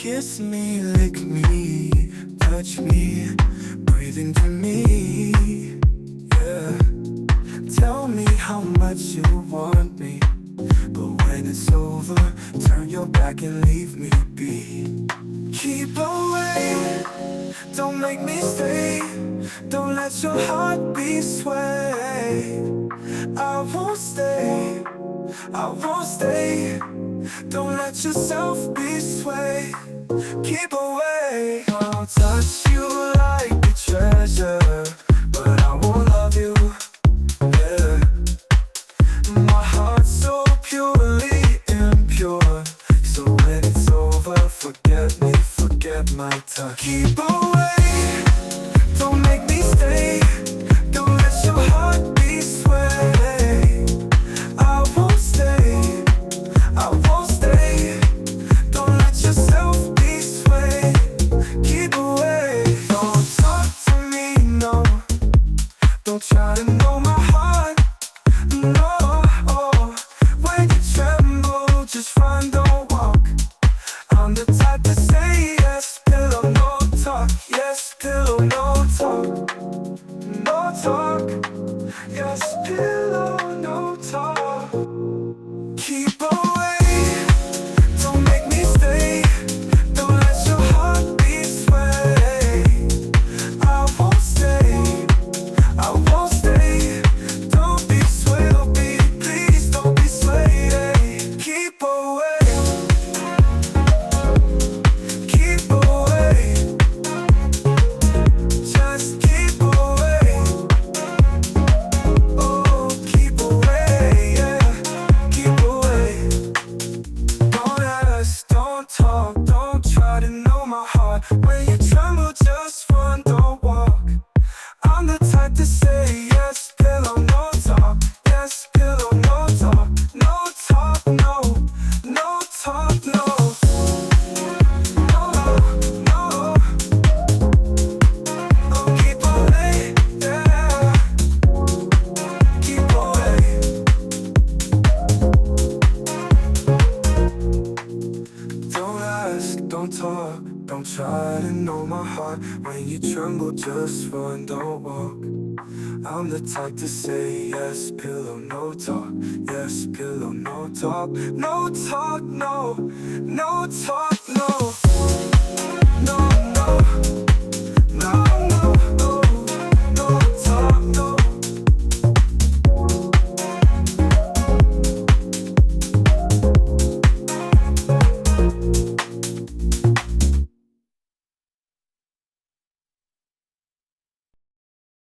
Kiss me, lick me, touch me, breathe into me. Yeah. Tell me how much you want me, but when it's over, turn your back and leave me be. Keep away, don't make me stay. Don't let your heart be sway. I won't stay, I won't stay. Don't let yourself be swayed. Keep away. I'll touch you like a treasure, but I won't love you. Yeah. My heart's so purely impure. So when it's over, forget me, forget my touch. Keep away, don't make me stay. Don't let your heart be swayed. I won't stay, I won't stay. Don't let yourself be swayed. Keep away. Don't talk to me, no. Don't try to know my heart, no. When you tremble, just run, don't walk. I'm the type to say yes, pillow, no talk. Yes, pillow, no talk. No talk. Yes, pillow, no talk. Keep away, don't make me stay. Don't let your heart be swayed. I won't stay, I won't stay. Don't be swayed, oh baby, please don't be swayed. Keep away, keep away. Just keep away. Oh, keep away, yeah. Keep away. Don't ask, don't talk, don't try to know my heart. When you tremble, just run, don't walk. I'm the type to say yes, pillow, no talk. Yes, pillow, no talk. No talk, no. No talk, no. No, no. Oh, keep away, yeah. Keep away. Don't ask, don't talk, don't try to know my heart. When you tremble, just run, don't walk. I'm the type to say yes, pillow, no talk. Yes, pillow, no talk. No talk, no. No talk, no. No, no.